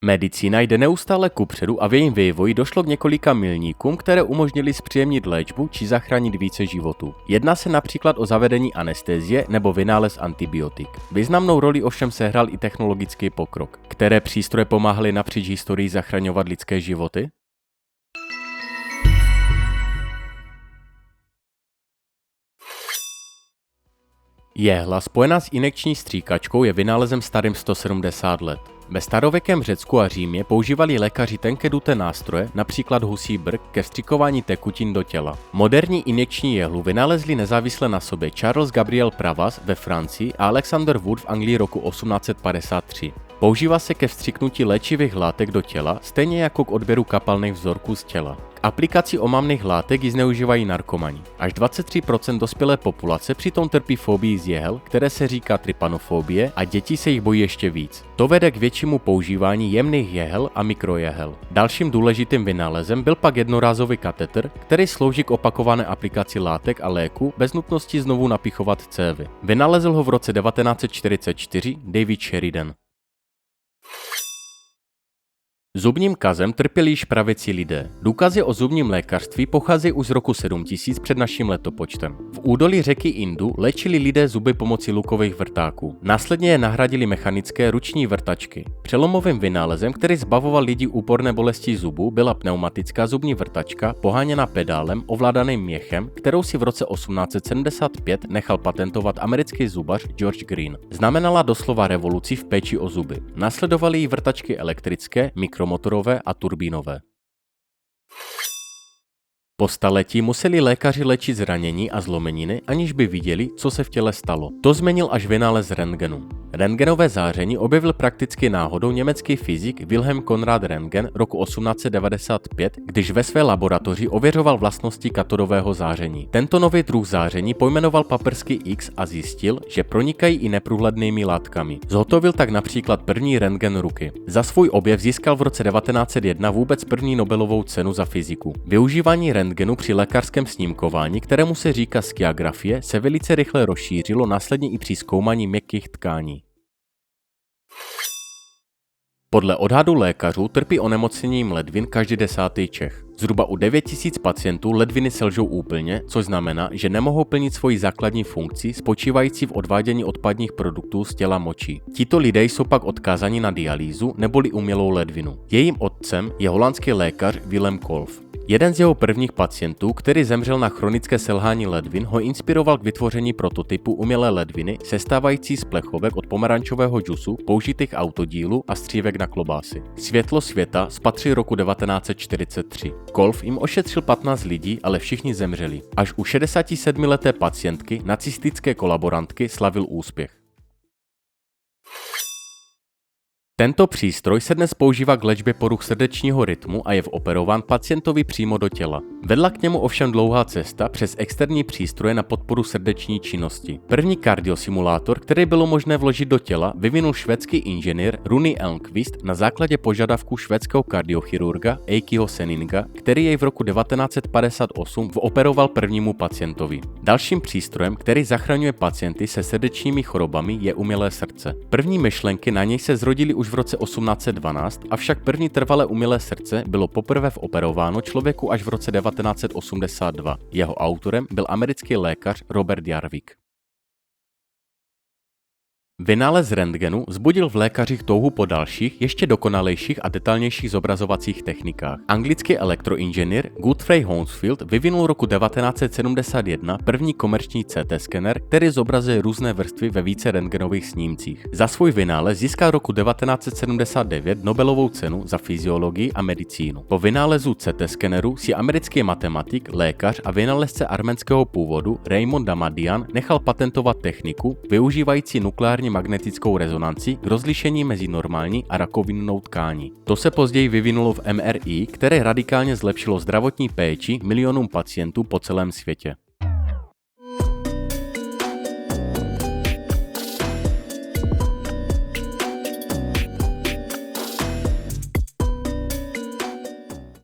Medicína jde neustále kupředu a v jejím vývoji došlo k několika milníkům, které umožnily zpříjemnit léčbu či zachránit více životů. Jedná se například o zavedení anestezie nebo vynález antibiotik. Významnou roli ovšem sehrál i technologický pokrok. Které přístroje pomáhaly napříč historií zachraňovat lidské životy? Jehla spojená s injekční stříkačkou je vynálezem starým 170 let. Ve starověkém Řecku a Římě používali lékaři tenké duté nástroje, například husí brk, ke vstřikování tekutin do těla. Moderní injekční jehlu vynalezli nezávisle na sobě Charles Gabriel Pravas ve Francii a Alexander Wood v Anglii roku 1853. Používá se ke vstřiknutí léčivých látek do těla, stejně jako k odběru kapalných vzorků z těla. K aplikaci omamných látek ji zneužívají narkomani. Až 23% dospělé populace přitom trpí fobii z jehel, které se říká trypanofobie, a děti se jich bojí ještě víc. To vede k většímu používání jemných jehel a mikrojehel. Dalším důležitým vynálezem byl pak jednorázový katetr, který slouží k opakované aplikaci látek a léku bez nutnosti znovu napichovat cévy. Vynalezl ho v roce 1944 David Sheridan. Zubním kazem trpěli již pravěcí lidé. Důkazy o zubním lékařství pocházejí už z roku 7000 před naším letopočtem. V údolí řeky Indu léčili lidé zuby pomocí lukových vrtáků. Následně je nahradili mechanické ruční vrtačky. Přelomovým vynálezem, který zbavoval lidi úporné bolesti zubů, byla pneumatická zubní vrtačka poháněná pedálem ovládaným měchem, kterou si v roce 1875 nechal patentovat americký zubař George Green. Znamenala doslova revoluci v péči o zuby. Následovaly jí vrtačky elektrické, mikromotorové a turbínové. Po staletí museli lékaři léčit zranění a zlomeniny, aniž by viděli, co se v těle stalo. To změnil až vynález rentgenu. Rentgenové záření objevil prakticky náhodou německý fyzik Wilhelm Conrad Röntgen roku 1895, když ve své laboratoři ověřoval vlastnosti katodového záření. Tento nový druh záření pojmenoval paprsky X a zjistil, že pronikají i neprůhlednými látkami. Zhotovil tak například první rentgen ruky. Za svůj objev získal v roce 1901 vůbec první Nobelovou cenu za fyziku. Využívání rentgenu při lékařském snímkování, kterému se říká skiagrafie, se velice rychle rozšířilo následně i při zkoumání měkkých tkání. Podle odhadu lékařů trpí onemocněním ledvin každý 10. Čech. Zhruba u 9000 pacientů ledviny selžou úplně, což znamená, že nemohou plnit svoji základní funkci spočívající v odvádění odpadních produktů z těla moči. Tito lidé jsou pak odkázáni na dialýzu neboli umělou ledvinu. Jejím otcem je holandský lékař Willem Kolff. Jeden z jeho prvních pacientů, který zemřel na chronické selhání ledvin, ho inspiroval k vytvoření prototypu umělé ledviny sestávající z plechovek od pomerančového džusu, použitých autodílů a střívek na klobásy. Světlo světa spatřil roku 1943. Kolff jim ošetřil 15 lidí, ale všichni zemřeli. Až u 67leté pacientky nacistické kolaborantky slavil úspěch. Tento přístroj se dnes používá k léčbě poruch srdečního rytmu a je operován pacientovi přímo do těla. Vedla k němu ovšem dlouhá cesta přes externí přístroje na podporu srdeční činnosti. První kardiosimulátor, který bylo možné vložit do těla, vyvinul švédský inženýr Rune Elmqvist na základě požadavku švédského kardiochirurga Eikiho Seninga, který jej v roku 1958 operoval prvnímu pacientovi. Dalším přístrojem, který zachraňuje pacienty se srdečními chorobami, je umělé srdce. První myšlenky na něj se zrodily už v roce 1812, avšak první trvalé umělé srdce bylo poprvé operováno člověku až v roce 1982. Jeho autorem byl americký lékař Robert Jarvik. Vynález rentgenu vzbudil v lékařích touhu po dalších, ještě dokonalejších a detailnějších zobrazovacích technikách. Anglický elektroinženýr Godfrey Hounsfield vyvinul roku 1971 první komerční CT skener, který zobrazuje různé vrstvy ve více rentgenových snímcích. Za svůj vynález získal roku 1979 Nobelovou cenu za fyziologii a medicínu. Po vynálezu CT skeneru si americký matematik, lékař a vynálezce arménského původu Raymond Damadian nechal patentovat techniku využívající nukleární magnetickou rezonanci k rozlišení mezi normální a rakovinnou tkání. To se později vyvinulo v MRI, které radikálně zlepšilo zdravotní péči milionům pacientů po celém světě.